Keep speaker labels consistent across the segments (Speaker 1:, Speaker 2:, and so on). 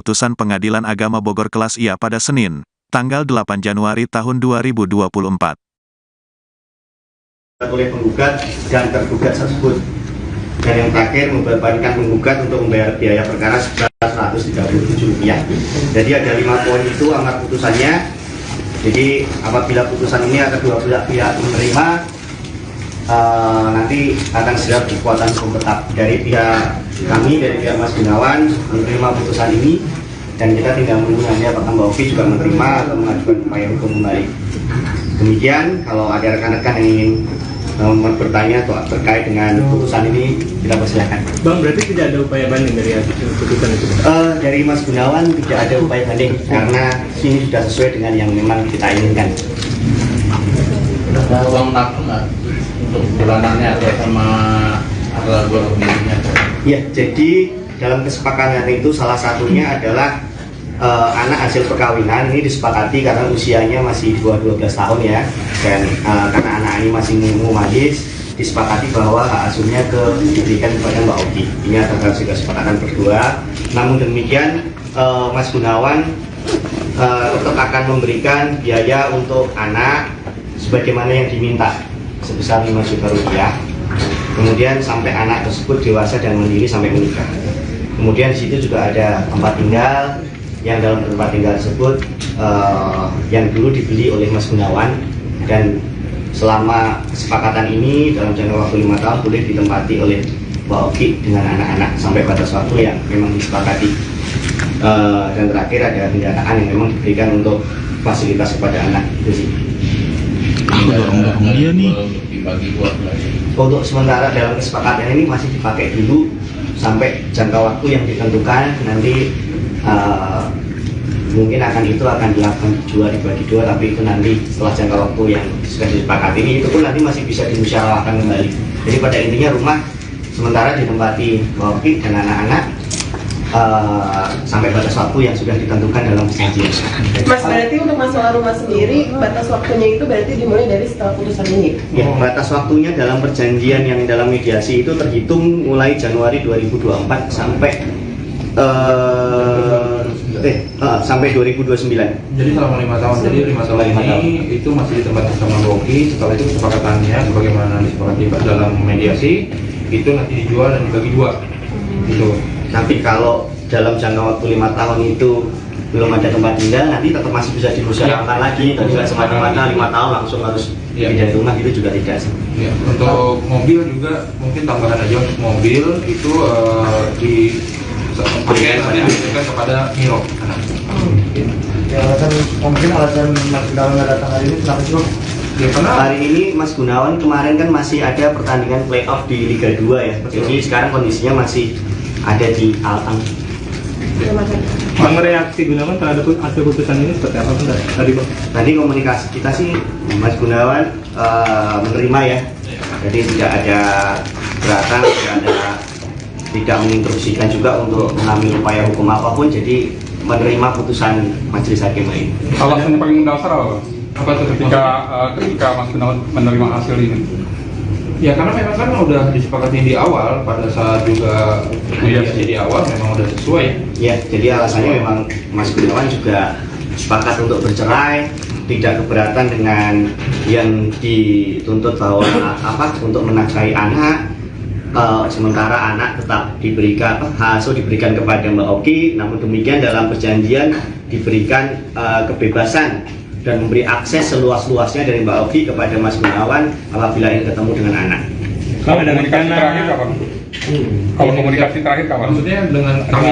Speaker 1: Putusan Pengadilan Agama Bogor kelas IA pada Senin, tanggal 8 Januari tahun 2024.
Speaker 2: Oleh penggugat dan tergugat tersebut. Dan yang terakhir membebankan penggugat untuk membayar biaya perkara sebesar Rp137. Jadi ada 5 poin itu amar putusannya. Jadi apabila putusan ini ada dua pihak menerima, nanti akan segera berkekuatan hukum tetap. Dari pihak kami, dari pihak Mas Gunawan menerima putusan ini, dan kita tinggal menunggu nanti apakah Mbak Oki juga menerima atau mengajukan upaya hukum kembali. Demikian, kalau ada rekan-rekan yang ingin bertanya terkait dengan putusan ini, kita persilakan.
Speaker 3: Bang, berarti tidak ada upaya banding dari putusan itu?
Speaker 2: Dari Mas Gunawan tidak ada upaya banding karena ini sudah sesuai dengan yang memang kita inginkan.
Speaker 4: Ada uang takut nggak untuk bulanannya atau sama adalah dua pemiliknya?
Speaker 2: Ya, jadi dalam kesepakatan itu salah satunya adalah anak hasil perkawinan ini disepakati karena usianya masih di bawah 12 tahun ya, dan karena anak ini masih mumadis, disepakati bahwa hak asuhnya diberikan kepada Mbak Oki. Ini adalah kesepakatan berdua. Namun demikian, Mas Gunawan tetap akan memberikan biaya untuk anak sebagaimana yang diminta sebesar 5 juta rupiah. Kemudian sampai anak tersebut dewasa dan mandiri sampai menikah. Kemudian di situ juga ada tempat tinggal, yang dalam tempat tinggal tersebut yang dulu dibeli oleh Mas Gunawan, dan selama kesepakatan ini dalam jangka waktu 5 tahun boleh ditempati oleh Mbak Oki dengan anak-anak sampai batas waktu yang memang disepakati. Dan terakhir ada pendataan yang memang diberikan untuk fasilitas kepada anak. Itu sih.
Speaker 4: Dia nih
Speaker 2: Untuk sementara dalam kesepakatan ini masih dipakai dulu sampai jangka waktu yang ditentukan. Nanti mungkin itu akan dilakukan dibagi dua, tapi itu nanti setelah jangka waktu yang sudah disepakati ini, itu pun nanti masih bisa dimusyawarahkan kembali. Jadi pada intinya rumah sementara ditempati Mbak Oki dan anak-anak sampai batas waktu yang sudah ditentukan dalam perjanjian.
Speaker 5: Mas, berarti untuk masalah rumah sendiri batas waktunya itu berarti dimulai dari setelah putusan ini?
Speaker 2: Ya, batas waktunya dalam perjanjian yang dalam mediasi itu terhitung mulai Januari 2024 sampai sampai 2029.
Speaker 6: Jadi selama 5 tahun. Jadi 5 tahun ini itu masih ditempati sama Boki. Setelah itu kesepakatannya sebagaimana disepakati dalam mediasi itu nanti dijual dan dibagi dua. Gitu.
Speaker 2: Nanti kalau dalam jangka waktu 5 tahun itu belum ada tempat tinggal, nanti tetap masih bisa dimusyawarahkan lagi. Dan juga semata-mata 5 tahun langsung harus pindah rumah, itu juga tidak sih.
Speaker 6: Ya, untuk mobil juga mungkin tambahan aja. Untuk mobil itu diberikan kepada Miro.
Speaker 3: Ya, mungkin alasan Mas Gunawan nggak datang hari ini kenapa sih, Bang?
Speaker 6: Ya, karena
Speaker 2: Hari ini Mas Gunawan kemarin kan masih ada pertandingan playoff di Liga 2 ya. Jadi sekarang kondisinya masih ada di Altang.
Speaker 3: Bang, reaksi Gunawan terhadap hasil putusan ini seperti apa tadi, Bang?
Speaker 2: Tadi komunikasi kita sih Mas Gunawan menerima ya. Jadi tidak ada keberatan, tidak menginstruksikan juga untuk mengambil upaya hukum apapun. Jadi menerima putusan majelis hakim ini.
Speaker 7: Alasan yang paling mendasar apa tuh ketika Mas Gunawan menerima hasil ini?
Speaker 6: ya karena memang kan udah disepakati di awal, pada saat juga mediasi di awal memang udah sesuai.
Speaker 2: Ya, jadi alasannya memang Mas Gunawan juga sepakat untuk bercerai, tidak keberatan dengan yang dituntut bahwa untuk menafkahi anak, sementara anak tetap diberikan hak asuh diberikan kepada Mbak Oki. Namun demikian dalam perjanjian diberikan kebebasan dan memberi akses seluas-luasnya dari Mbak Oki kepada Mas Gunawan apabila ingin ketemu dengan anak.
Speaker 7: Kalau komunikasi terakhir kapan? Kalau komunikasi terakhir kapan?
Speaker 6: Maksudnya dengan kami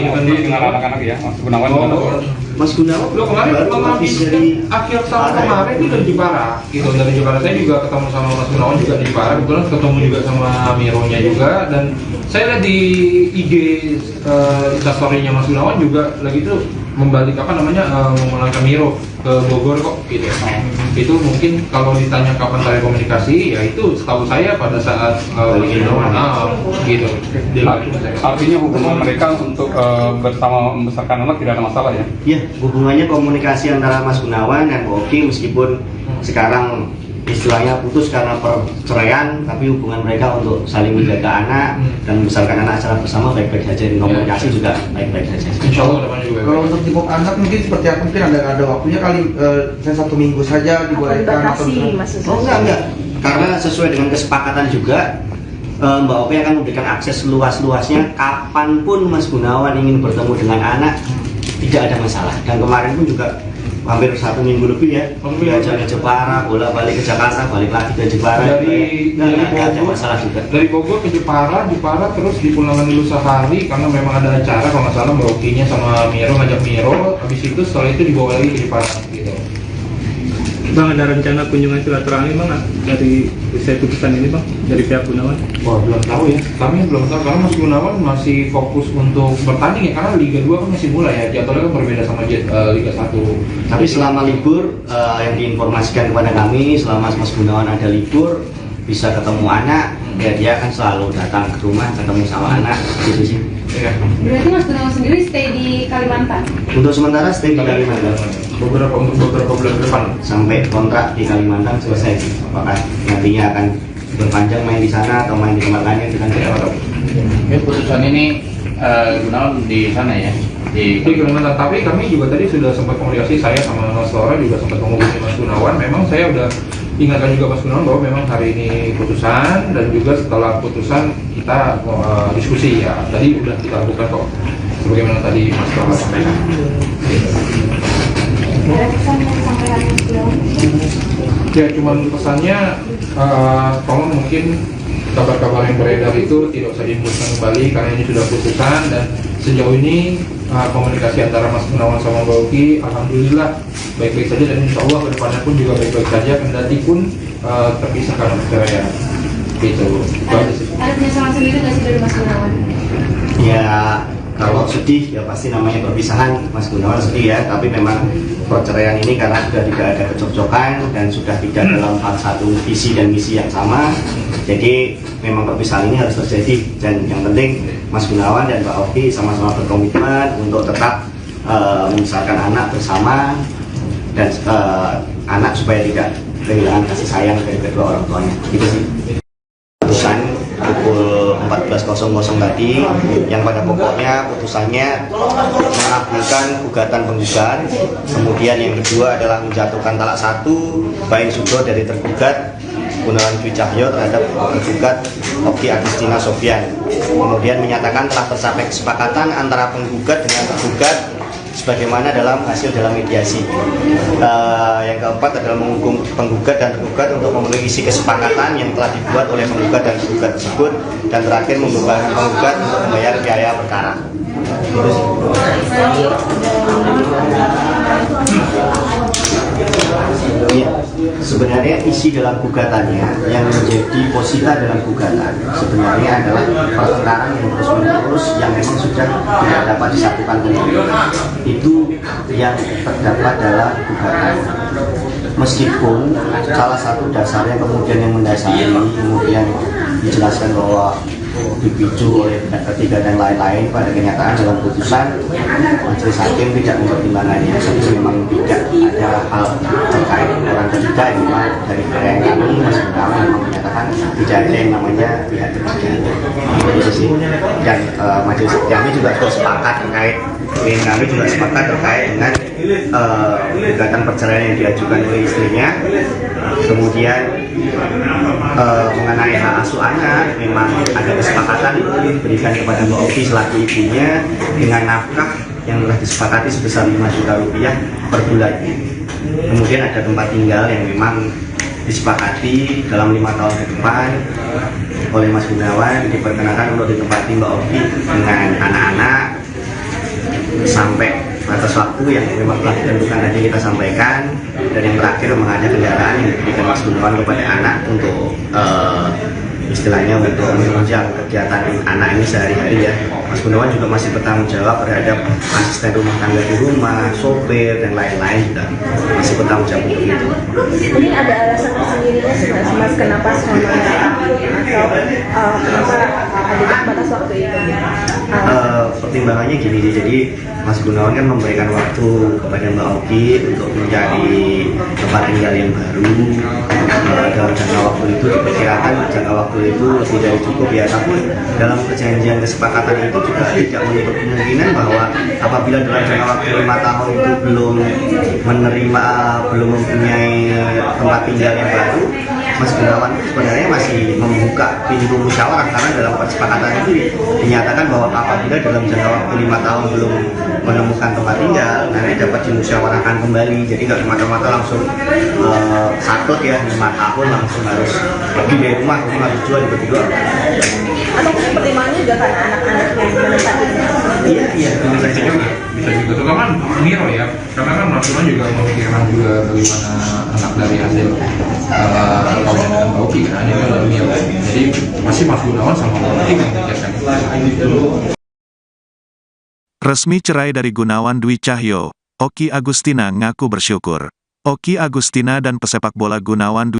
Speaker 7: dengan anak-anak ya, Mas Gunawan.
Speaker 2: Mas Gunawan
Speaker 6: lo kemarin mengambil
Speaker 2: dari
Speaker 6: akhir tahun kemarin itu dari Jepara gitu, dari Jepara. Saya juga ketemu sama Mas Gunawan juga di Jepara, kebetulan ketemu juga sama Mironya juga, dan saya lihat di IG instastorynya Mas Gunawan juga lagi tuh membalik memulangkan Miro ke Bogor kok gitu. Itu mungkin kalau ditanya kapan saya komunikasi, ya itu setahu saya pada saat gitu.
Speaker 7: Artinya hubungan mereka untuk bersama membesarkan anak tidak ada masalah ya?
Speaker 2: Ya, hubungannya komunikasi antara Mas Gunawan dan Bu Oki meskipun sekarang istilahnya putus karena perceraian, tapi hubungan mereka untuk saling menjaga anak dan membesarkan anak secara bersama baik-baik saja, komunikasi juga baik-baik saja.
Speaker 6: Insya Allah depannya juga.
Speaker 8: Kalau untuk jemput anak mungkin seperti apa? Mungkin ada waktunya kali, saya 1 minggu saja dibolehkan atau
Speaker 2: Oh enggak, karena sesuai dengan kesepakatan juga Mbak Opi akan memberikan akses luas-luasnya kapanpun Mas Gunawan ingin bertemu dengan anak, tidak ada masalah. Dan kemarin pun juga hampir 1 minggu lebih ya, diajak ke Jepara, bolak-balik ke Jakarta, balik lagi ke Jepara. Nggak ada masalah juga.
Speaker 6: Dari Bogor ke Jepara terus dipulangkan dulu sehari karena memang ada acara kalau nggak salah Mbak Okinya sama Miro ngajak Miro, habis itu setelah itu dibawa lagi ke Jepara gitu.
Speaker 3: Bang, ada rencana kunjungan silaturahmi Bang dari usai putusan ini Bang, dari pihak Gunawan?
Speaker 6: Wah, belum tahu ya. Kami belum tahu karena Mas Gunawan masih fokus untuk bertanding ya, karena Liga 2 kan masih mulai ya. Jadwalnya kan berbeda sama Liga 1.
Speaker 2: Tapi selama libur yang diinformasikan kepada kami, selama Mas Gunawan ada libur bisa ketemu anak, ya dia akan selalu datang ke rumah ketemu sama anak gitu sih.
Speaker 6: Iya.
Speaker 9: Berarti Mas Gunawan sendiri stay di Kalimantan?
Speaker 2: Untuk sementara stay di Kalimantan.
Speaker 6: Beberapa bulan ke depan
Speaker 2: Sampai kontrak di Kalimantan selesai. Apakah nantinya akan berpanjang main di sana atau main di tempat lain kita tidak tahu.
Speaker 4: Ya, putusan ini Gunawan di sana ya,
Speaker 6: di Kalimantan. Tapi kami juga tadi sudah sempat komunikasi, saya sama Mas Lora juga sempat menghubungi Mas Gunawan. Memang saya udah ingatkan juga Mas Gunawan bahwa memang hari ini putusan, dan juga setelah putusan kita diskusi ya. Tadi udah kita lakukan kok, sebagaimana tadi Mas Lora sampaikan.
Speaker 9: Ada pesan yang disampaikan Mas Gunawan?
Speaker 6: Ya, cuman pesannya tolong mungkin kabar-kabar yang beredar itu tidak usah dihembuskan kembali karena ini sudah putusan, dan sejauh ini komunikasi antara Mas Gunawan sama Mbak Oki alhamdulillah baik-baik saja, dan insya Allah kedepannya pun juga baik-baik saja, kendati pun terpisah karena perceraian gitu.
Speaker 9: Ada penyesalan sendiri nggak sih dari Mas Gunawan?
Speaker 2: Ya kalau sedih ya pasti namanya perpisahan, Mas Gunawan sedih ya, tapi memang perceraian ini karena sudah tidak ada kecocokkan dan sudah tidak dalam satu visi dan misi yang sama, jadi memang perpisahan ini harus terjadi. Dan yang penting Mas Gunawan dan Mbak Oki sama-sama berkomitmen untuk tetap membesarkan anak bersama, dan anak supaya tidak kehilangan kasih sayang dari kedua orang tuanya. Gitu sih. Putusan pukul 14.00 tadi, yang pada pokoknya putusannya mengabulkan gugatan penggugat, kemudian yang kedua adalah menjatuhkan talak 1 bain sudro dari tergugat Gunawan Dwi Cahyo terhadap tergugat Oki Agustina Sofyan, kemudian menyatakan telah tercapai kesepakatan antara penggugat dengan tergugat sebagaimana dalam hasil dalam mediasi. Yang keempat adalah menghukum penggugat dan tergugat untuk memenuhi isi kesepakatan yang telah dibuat oleh penggugat dan tergugat tersebut, dan terakhir membebankan penggugat untuk membayar biaya perkara. Ya, sebenarnya isi dalam gugatannya yang menjadi posita dalam gugatan sebenarnya adalah pertengkaran yang terus-menerus yang memang sudah tidak dapat disatukan kembali. Itu yang terdapat dalam gugatan. Meskipun salah satu dasarnya kemudian yang mendasari kemudian dijelaskan bahwa dipicu oleh pihak ketiga dan lain-lain, pada kenyataan dalam putusan majelis hakim tidak mempertimbangkannya, jadi memang tidak ada hal terkait orang ketiga yang memang dari yang kami Mas Gunawan memang menyatakan tidak ada yang namanya pihak ketiga. Dan majelis kami juga sepakat terkait kami juga sepakat terkait dengan gugatan perceraian yang diajukan oleh istrinya. Kemudian mengenai hak asuh anak, memang ada kesepakatan diberikan kepada Mbak Oki selaku ibunya dengan nafkah yang telah disepakati sebesar 5 juta rupiah per bulan. Kemudian ada tempat tinggal yang memang disepakati dalam 5 tahun ke depan oleh Mas Gunawan diperkenakan untuk ditempati Mbak Oki dengan anak-anak sampai batas waktu yang memang telah ditentukan tadi kita sampaikan. Dan yang terakhir memang ada kendaraan yang diberikan Mas Gunawan kepada anak untuk istilahnya untuk menunjang kegiatan anak ini sehari-hari ya. Mas Gunawan juga masih bertanggung jawab terhadap asisten rumah tangga di rumah, sopir dan lain-lain juga masih bertanggung jawab untuk itu.
Speaker 9: Mungkin ada alasan tersendirinya sih Mas kenapa sama atau kenapa
Speaker 5: adanya batas waktu itu?
Speaker 2: Pertimbangannya gini sih, jadi Mas Gunawan kan memberikan waktu kepada Mbak Oki untuk mencari tempat tinggal yang baru. Dalam jangka waktu itu diperkirakan jangka waktu itu lebih dari cukup ya, tapi dalam perjanjian kesepakatan itu juga tidak menutup kemungkinan bahwa apabila dalam jangka waktu 5 tahun itu belum mempunyai tempat tinggal yang baru, Mas Gunawan sebenarnya masih membuka pintu musyawarah, karena dalam kesepakatan itu dinyatakan bahwa apabila dalam jangka waktu 5 tahun belum menemukan tempat tinggal, nanti dapat dimusyawarahkan kembali. Jadi nggak semata-mata langsung saklek ya 5 tahun langsung harus pergi dari rumah harus jual berdua.
Speaker 5: Atau mungkin pertimbangannya juga karena anak-anak yang menetap ini?
Speaker 2: Iya, bisa juga.
Speaker 6: Bisa juga, terutama Miro ya, karena kan Mas Gunawan juga memikirkan juga bagaimana anak dari hasil kawan dengan Mbak Oki kan, ini kan dari Miro. Jadi masih Mas Gunawan sama Mbak Oki yang memikirkan itu.
Speaker 1: Resmi cerai dari Gunawan Dwi Cahyo, Oki Agustina ngaku bersyukur. Oki Agustina dan pesepak bola Gunawan Dwi